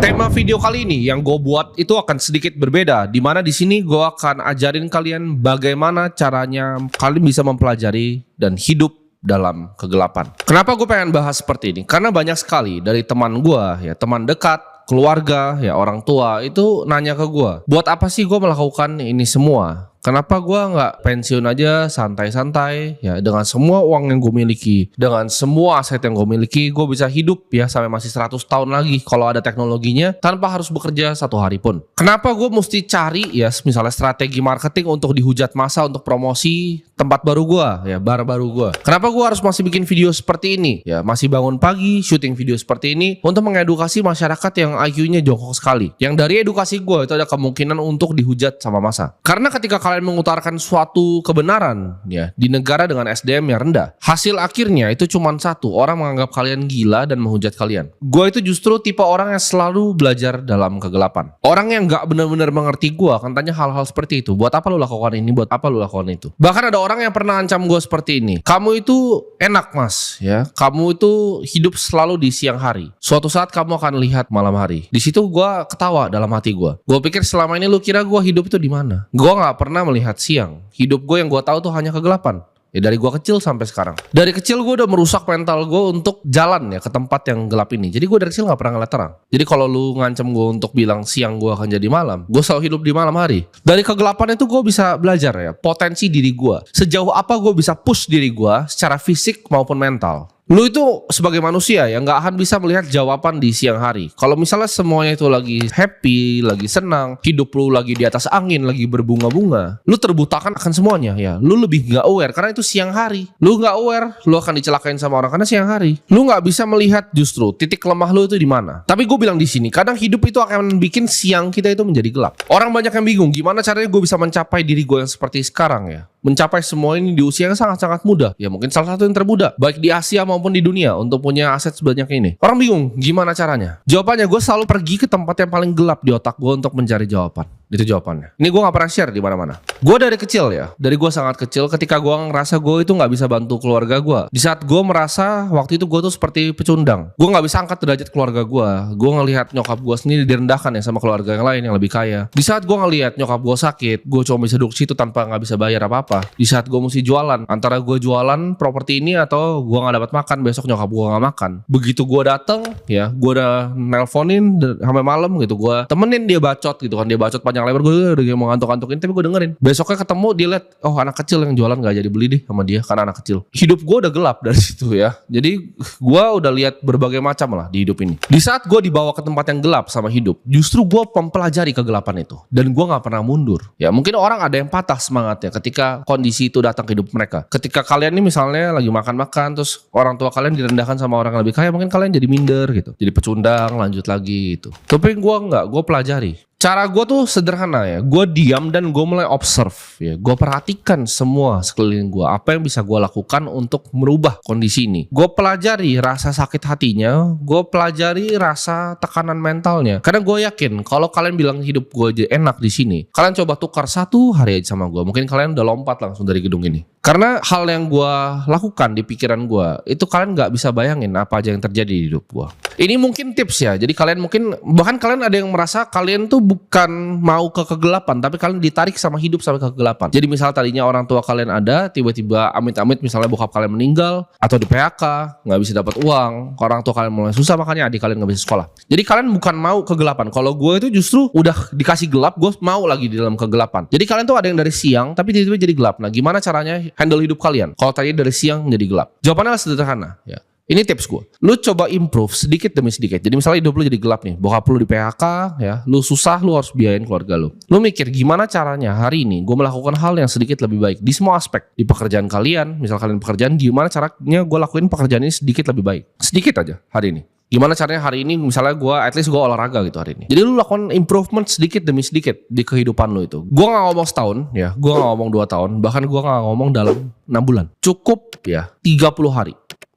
Tema video kali ini yang gue buat itu akan sedikit berbeda, dimana di sini gue akan ajarin kalian bagaimana caranya kalian bisa mempelajari dan hidup dalam kegelapan. Kenapa gue pengen bahas seperti ini? Karena banyak sekali dari teman gue, ya teman dekat, keluarga, ya orang tua itu nanya ke gue, buat apa sih gue melakukan ini semua? Kenapa gue nggak pensiun aja santai-santai ya dengan semua uang yang gue miliki, dengan semua aset yang gue miliki, gue bisa hidup ya sampai masih 100 tahun lagi kalau ada teknologinya tanpa harus bekerja satu hari pun. Kenapa gue mesti cari ya misalnya strategi marketing untuk dihujat massa untuk promosi tempat baru gue ya, bar baru gue. Kenapa gue harus masih bikin video seperti ini ya, masih bangun pagi syuting video seperti ini untuk mengedukasi masyarakat yang IQ-nya jongkok sekali. Yang dari edukasi gue itu ada kemungkinan untuk dihujat sama massa. Karena ketika kalian mengutarakan suatu kebenaran ya di negara dengan SDM yang rendah, hasil akhirnya itu cuma satu, orang menganggap kalian gila dan menghujat kalian. Gue itu justru tipe orang yang selalu belajar dalam kegelapan. Orang yang gak benar-benar mengerti gue akan tanya hal-hal seperti itu. Buat apa lu lakukan ini? Buat apa lu lakukan itu? Bahkan ada orang yang pernah ancam gue seperti ini. Kamu itu enak mas ya, kamu itu hidup selalu di siang hari. Suatu saat kamu akan lihat malam hari. Di situ gue ketawa dalam hati gue. Gue pikir selama ini lu kira gue hidup itu di mana? Gue gak pernah melihat siang. Hidup gue yang gue tahu tuh hanya kegelapan. Ya dari gue kecil sampai sekarang. Dari kecil gue udah merusak mental gue untuk jalan ya ke tempat yang gelap ini. Jadi gue dari kecil gak pernah ngeliat terang. Jadi kalau lu ngancem gue untuk bilang siang gue akan jadi malam, gue selalu hidup di malam hari. Dari kegelapan itu gue bisa belajar ya potensi diri gue. Sejauh apa gue bisa push diri gue secara fisik maupun mental. Lu itu sebagai manusia ya gak akan bisa melihat jawaban di siang hari. Kalau misalnya semuanya itu lagi happy, lagi senang, hidup lu lagi di atas angin, lagi berbunga-bunga, lu terbutakan akan semuanya ya. Lu lebih gak aware karena itu siang hari. Lu gak aware, lu akan dicelakain sama orang karena siang hari. Lu gak bisa melihat justru titik lemah lu itu di mana. Tapi gue bilang di sini, kadang hidup itu akan bikin siang kita itu menjadi gelap. Orang banyak yang bingung, gimana caranya gue bisa mencapai diri gue yang seperti sekarang ya. Mencapai semua ini di usia yang sangat-sangat muda. Ya mungkin salah satu yang termuda baik di Asia maupun di dunia untuk punya aset sebanyak ini. Orang bingung gimana caranya. Jawabannya gue selalu pergi ke tempat yang paling gelap di otak gue untuk mencari jawaban. Itu jawabannya. Ini gue gak pernah share di mana-mana. Gue dari kecil ya, dari gue sangat kecil ketika gue ngerasa gue itu gak bisa bantu keluarga gue. Di saat gue merasa waktu itu gue tuh seperti pecundang. Gue gak bisa angkat derajat keluarga gue. Gue ngelihat nyokap gue sendiri direndahkan ya sama keluarga yang lain yang lebih kaya. Di saat gue ngelihat nyokap gue sakit, gue cuma bisa duduk situ tanpa gak bisa bayar apa-apa. Di saat gue mesti jualan, antara gue jualan properti ini atau gue gak dapat makan, besok nyokap gue gak makan. Begitu gue dateng ya, gue udah nelponin sampai malam gitu, gue temenin dia bacot gitu kan, dia bacot panjang lebar, gue udah mau ngantuk-ngantukin tapi gue dengerin. Besoknya ketemu dia liat, oh anak kecil yang jualan gak jadi beli deh sama dia karena anak kecil. Hidup gue udah gelap dari situ ya. Jadi gue udah lihat berbagai macam lah di hidup ini. Di saat gue dibawa ke tempat yang gelap sama hidup, justru gue mempelajari kegelapan itu dan gue gak pernah mundur. Ya mungkin orang ada yang patah semangatnya ketika kondisi itu datang ke hidup mereka. Ketika kalian nih misalnya lagi makan-makan terus orang tua kalian direndahkan sama orang yang lebih kaya, mungkin kalian jadi minder gitu, jadi pecundang, lanjut lagi gitu. Tapi gue enggak, gue pelajari. Cara gue tuh sederhana ya, gue diam dan gue mulai observe ya, gue perhatikan semua sekeliling gue, apa yang bisa gue lakukan untuk merubah kondisi ini. Gue pelajari rasa sakit hatinya, gue pelajari rasa tekanan mentalnya. Karena gue yakin kalau kalian bilang hidup gue aja enak di sini, kalian coba tukar satu hari aja sama gue, mungkin kalian udah lompat langsung dari gedung ini. Karena hal yang gue lakukan di pikiran gue itu kalian nggak bisa bayangin apa aja yang terjadi di hidup gue. Ini mungkin tips ya, jadi kalian mungkin bahkan kalian ada yang merasa kalian tuh bukan mau ke kegelapan, tapi kalian ditarik sama hidup sampai ke kegelapan. Jadi misal tadinya orang tua kalian ada, tiba-tiba amit-amit misalnya bokap kalian meninggal atau di PHK, nggak bisa dapat uang, orang tua kalian mulai susah makanya adik kalian nggak bisa sekolah. Jadi kalian bukan mau kegelapan. Kalau gue itu justru udah dikasih gelap, gue mau lagi di dalam kegelapan. Jadi kalian tuh ada yang dari siang tapi tiba-tiba jadi gelap. Nah gimana caranya handle hidup kalian kalau tadi dari siang menjadi gelap? Jawabannya sederhana ya. Ini tips gue. Lu coba improve sedikit demi sedikit. Jadi misalnya hidup lu jadi gelap nih, bokap lu di PHK ya, lu susah, lu harus biayain keluarga lu. Lu mikir gimana caranya hari ini gue melakukan hal yang sedikit lebih baik di semua aspek. Di pekerjaan kalian, misal kalian pekerjaan, gimana caranya gue lakuin pekerjaan ini sedikit lebih baik. Sedikit aja hari ini. Gimana caranya hari ini misalnya gue at least gue olahraga gitu hari ini. Jadi lu lakukan improvement sedikit demi sedikit di kehidupan lu itu. Gue gak ngomong setahun ya, gue gak ngomong 2 tahun, bahkan gue gak ngomong dalam 6 bulan. Cukup ya 30 hari.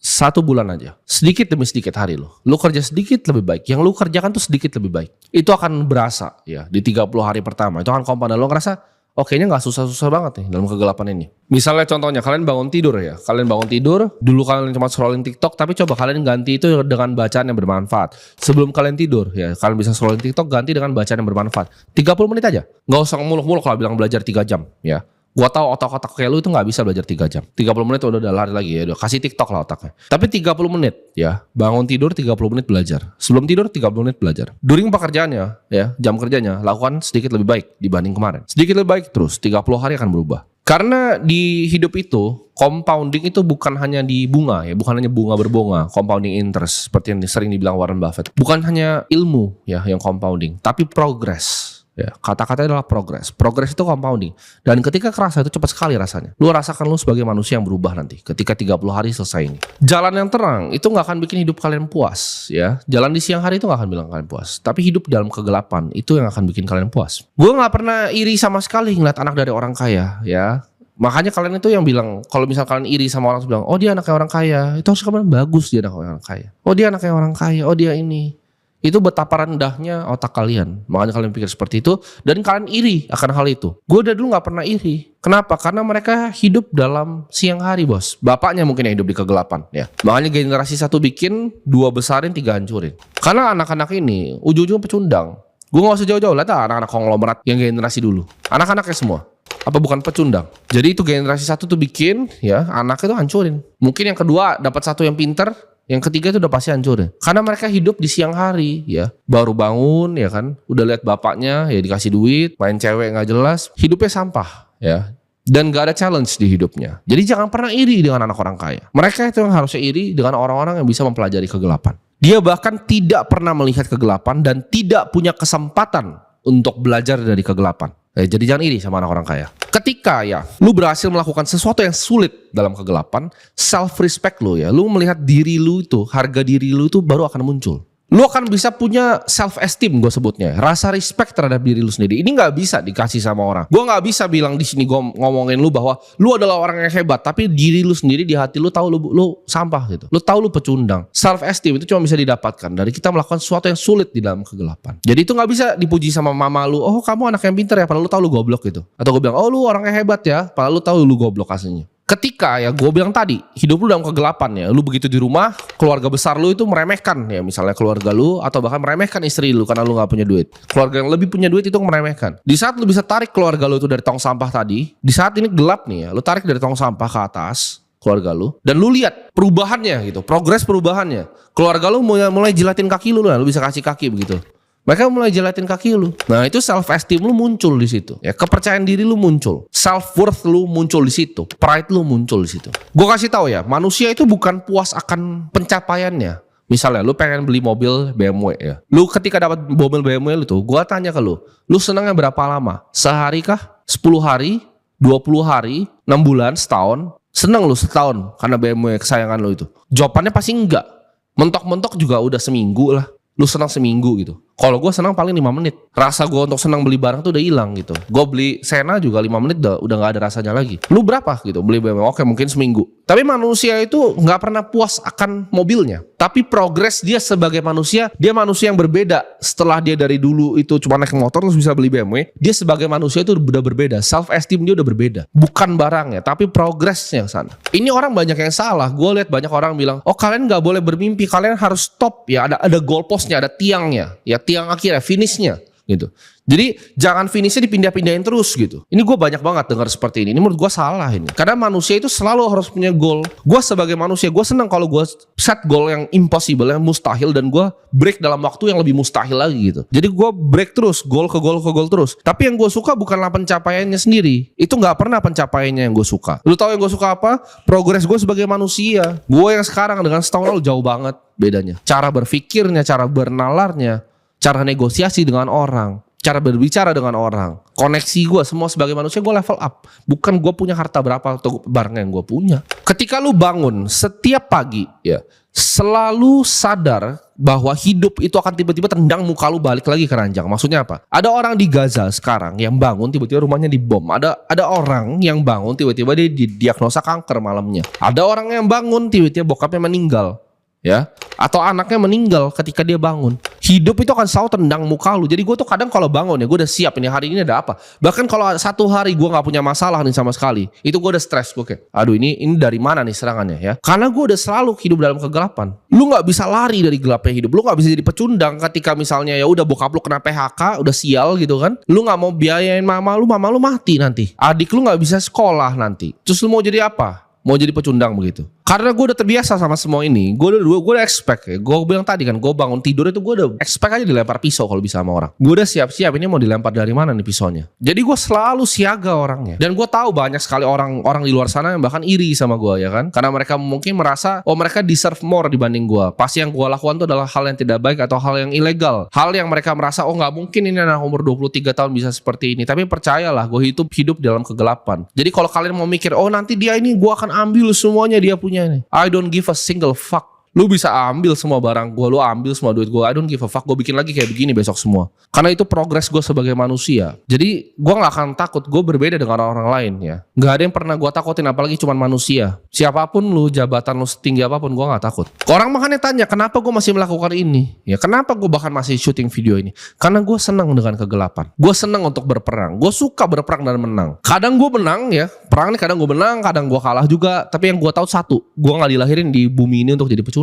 1 bulan aja, sedikit demi sedikit hari lu kerja sedikit lebih baik, yang lu kerjakan tuh sedikit lebih baik, itu akan berasa ya di 30 hari pertama. Itu akan komponen lu ngerasa kayaknya nggak susah-susah banget nih dalam kegelapan ini. Misalnya contohnya kalian bangun tidur ya. Kalian bangun tidur, dulu kalian cuma scrolling TikTok, tapi coba kalian ganti itu dengan bacaan yang bermanfaat. Sebelum kalian tidur ya, kalian bisa scrolling TikTok, ganti dengan bacaan yang bermanfaat. 30 menit aja. Nggak usah muluk-muluk kalau bilang belajar 3 jam ya. Gua tahu otak-otak kayak lu itu nggak bisa belajar 3 jam. 30 menit udah lari lagi ya. Udah kasih TikTok lah otaknya. Tapi 30 menit ya. Bangun tidur 30 menit belajar. Sebelum tidur 30 menit belajar. During pekerjaannya ya, jam kerjanya lakukan sedikit lebih baik dibanding kemarin. Sedikit lebih baik terus, 30 hari akan berubah. Karena di hidup itu compounding itu bukan hanya di bunga ya, bukan hanya bunga berbunga, compounding interest seperti yang sering dibilang Warren Buffett. Bukan hanya ilmu ya yang compounding, tapi progress. Ya, kata-katanya adalah progress. Progress itu compounding. Dan ketika kerasa itu cepat sekali rasanya. Lu rasakan lu sebagai manusia yang berubah nanti ketika 30 hari selesai ini. Jalan yang terang itu gak akan bikin hidup kalian puas ya. Jalan di siang hari itu gak akan bilang kalian puas. Tapi hidup dalam kegelapan itu yang akan bikin kalian puas. Gue gak pernah iri sama sekali ngeliat anak dari orang kaya ya. Makanya kalian itu yang bilang, kalau misal kalian iri sama orang bilang, oh dia anaknya orang kaya, itu harus kalian bagus dia anaknya orang kaya. Oh dia anaknya orang kaya, oh dia ini. Itu betapa rendahnya otak kalian. Makanya kalian pikir seperti itu. Dan kalian iri akan hal itu. Gue udah dulu gak pernah iri. Kenapa? Karena mereka hidup dalam siang hari bos. Bapaknya mungkin yang hidup di kegelapan ya. Makanya generasi 1 bikin, 2 besarin, 3 hancurin. Karena anak-anak ini ujung-ujungnya pecundang. Gue gak usah jauh-jauh. Lihat anak-anak konglomerat yang generasi dulu. Anak-anaknya semua. Apa bukan pecundang? Jadi itu generasi 1 tuh bikin ya, anaknya tuh hancurin. Mungkin yang kedua dapat satu yang pinter, yang ketiga itu udah pasti hancur. Karena mereka hidup di siang hari ya. Baru bangun ya kan. Udah lihat bapaknya ya dikasih duit. Main cewek gak jelas. Hidupnya sampah ya. Dan gak ada challenge di hidupnya. Jadi jangan pernah iri dengan anak orang kaya. Mereka itu yang harusnya iri dengan orang-orang yang bisa mempelajari kegelapan. Dia bahkan tidak pernah melihat kegelapan. Dan tidak punya kesempatan untuk belajar dari kegelapan. Jadi jangan iri sama anak orang kaya. Ketika ya lu berhasil melakukan sesuatu yang sulit dalam kegelapan, self respect lu ya, lu melihat diri lu itu, harga diri lu itu baru akan muncul. Lu akan bisa punya self esteem, gue sebutnya, rasa respect terhadap diri lu sendiri. Ini nggak bisa dikasih sama orang. Gue nggak bisa bilang di sini gue ngomongin lu bahwa lu adalah orang yang hebat, tapi diri lu sendiri di hati lu tahu lu sampah gitu. Lu tahu lu pecundang. Self esteem itu cuma bisa didapatkan dari kita melakukan sesuatu yang sulit di dalam kegelapan. Jadi itu nggak bisa dipuji sama mama lu. Oh kamu anak yang pintar ya, padahal lu tahu lu goblok gitu. Atau gue bilang, oh lu orang yang hebat ya, padahal lu tahu lu goblok aslinya. Ketika ya gue bilang tadi, hidup lu dalam kegelapan ya, lu begitu di rumah, keluarga besar lu itu meremehkan ya, misalnya keluarga lu atau bahkan meremehkan istri lu karena lu gak punya duit. Keluarga yang lebih punya duit itu meremehkan. Di saat lu bisa tarik keluarga lu itu dari tong sampah tadi, di saat ini gelap nih ya, lu tarik dari tong sampah ke atas keluarga lu dan lu lihat perubahannya gitu, progres perubahannya. Keluarga lu mulai jilatin kaki lu bisa kasih kaki begitu. Mereka mulai jelatin kaki lu. Nah itu self esteem lu muncul di situ. Ya kepercayaan diri lu muncul. Self worth lu muncul di situ. Pride lu muncul di situ. Gue kasih tahu ya, manusia itu bukan puas akan pencapaiannya. Misalnya lu pengen beli mobil BMW ya. Lu ketika dapat mobil BMW lu tuh, gue tanya ke lu senangnya berapa lama? Sehari kah? 10 hari? 20 hari? 6 bulan? Setahun? Seneng lu setahun karena BMW kesayangan lu itu? Jawabannya pasti enggak. Mentok-mentok juga udah seminggu lah. Lu senang seminggu gitu. Kalau gue senang paling 5 menit. Rasa gue untuk senang beli barang tuh udah hilang gitu. Gue beli Sena juga 5 menit udah gak ada rasanya lagi. Lu berapa gitu beli BMW? Oke mungkin seminggu. Tapi manusia itu gak pernah puas akan mobilnya. Tapi progres dia sebagai manusia, dia manusia yang berbeda. Setelah dia dari dulu itu cuma naik motor terus bisa beli BMW, dia sebagai manusia itu udah berbeda. Self esteem dia udah berbeda. Bukan barangnya, tapi progresnya sana. Ini orang banyak yang salah. Gue lihat banyak orang bilang, oh kalian gak boleh bermimpi, kalian harus stop ya. Ada goalpostnya, ada tiangnya. Ya tiang akhirnya, finishnya gitu. Jadi jangan finishnya dipindah-pindahin terus gitu. Ini gue banyak banget dengar seperti ini. Ini menurut gue salah ini. Karena manusia itu selalu harus punya goal. Gue sebagai manusia, gue senang kalau gue set goal yang impossible, yang mustahil, dan gue break dalam waktu yang lebih mustahil lagi gitu. Jadi gue break terus, goal ke goal ke goal terus. Tapi yang gue suka bukanlah pencapaiannya sendiri. Itu nggak pernah pencapaiannya yang gue suka. Lu tahu yang gue suka apa? Progres gue sebagai manusia. Gue yang sekarang dengan setahun lalu jauh banget bedanya. Cara berpikirnya, cara bernalarnya, cara negosiasi dengan orang, cara berbicara dengan orang, koneksi gue semua sebagai manusia gue level up. Bukan gue punya harta berapa atau barang yang gue punya. Ketika lu bangun setiap pagi ya, selalu sadar bahwa hidup itu akan tiba-tiba tendang muka lu balik lagi ke ranjang. Maksudnya apa? Ada orang di Gaza sekarang yang bangun tiba-tiba rumahnya dibom. Ada orang yang bangun tiba-tiba dia didiagnosa kanker malamnya. Ada orang yang bangun tiba-tiba bokapnya meninggal. ya, atau anaknya meninggal ketika dia bangun. Hidup itu akan selalu tendang muka lu. Jadi gue tuh kadang kalau bangun ya, gue udah siap ini hari ini ada apa. Bahkan kalau satu hari gue nggak punya masalah nih sama sekali, itu gue udah stres. Gue kayak, aduh ini dari mana nih serangannya ya? Karena gue udah selalu hidup dalam kegelapan. Lu nggak bisa lari dari gelapnya hidup. Lu nggak bisa jadi pecundang ketika misalnya ya udah bokap lu kena PHK, udah sial gitu kan. Lu nggak mau biayain mama lu mati nanti. Adik lu nggak bisa sekolah nanti. Terus lu mau jadi apa? Mau jadi pecundang begitu. Karena gue udah terbiasa sama semua ini. Gue udah expect ya. Gue bilang tadi kan, gue bangun tidur itu gue udah expect aja dilempar pisau kalau bisa sama orang. Gue udah siap-siap ini mau dilempar dari mana nih pisaunya. Jadi gue selalu siaga orangnya. Dan gue tahu banyak sekali orang di luar sana yang bahkan iri sama gue ya kan. Karena mereka mungkin merasa, oh mereka deserve more dibanding gue. Pasti yang gue lakukan itu adalah hal yang tidak baik atau hal yang ilegal. Hal yang mereka merasa, oh gak mungkin ini anak umur 23 tahun bisa seperti ini. Tapi percayalah, gue hidup dalam kegelapan. Jadi kalau kalian mau mikir, oh nanti dia ini gue akan ambil semuanya dia punya ini. I don't give a single fuck. Lu bisa ambil semua barang gue, lu ambil semua duit gue, I don't give a fuck. Gue bikin lagi kayak begini besok semua. Karena itu progres gue sebagai manusia. Jadi gue gak akan takut, gue berbeda dengan orang lain ya. Gak ada yang pernah gue takutin apalagi cuman manusia. Siapapun lu, jabatan lu setinggi apapun, gue gak takut. Orang makanya tanya, kenapa gue masih melakukan ini? Ya kenapa gue bahkan masih syuting video ini? Karena gue senang dengan kegelapan. Gue senang untuk berperang. Gue suka berperang dan menang. Kadang gue menang ya, perang nih kadang gue menang, kadang gue kalah juga. Tapi yang gue tahu satu, gue gak dilahirin di bumi ini untuk jadi pecundang.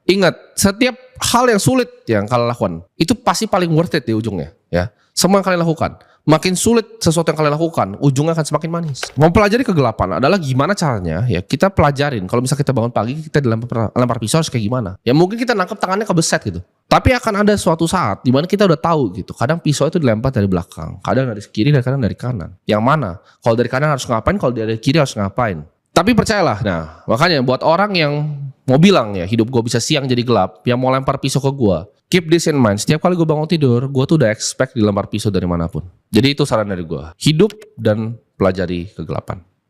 Ingat, setiap hal yang sulit yang kalian lakukan itu pasti paling worth it di ujungnya ya. Semua yang kalian lakukan, makin sulit sesuatu yang kalian lakukan, ujungnya akan semakin manis. Mempelajari kegelapan adalah gimana caranya ya kita pelajarin. Kalau misalnya kita bangun pagi kita dilempar pisau harus kayak gimana. Ya mungkin kita nangkep tangannya kebeset gitu. Tapi akan ada suatu saat di mana kita udah tahu gitu. Kadang pisau itu dilempar dari belakang, kadang dari kiri dan kadang dari kanan. Yang mana? Kalau dari kanan harus ngapain, kalau dari kiri harus ngapain. Tapi percayalah, nah makanya buat orang yang mau bilang ya hidup gue bisa siang jadi gelap, yang mau lempar pisau ke gue, keep this in mind. Setiap kali gue bangun tidur, gue tuh udah expect dilempar pisau dari manapun. Jadi itu saran dari gue, hidup dan pelajari kegelapan.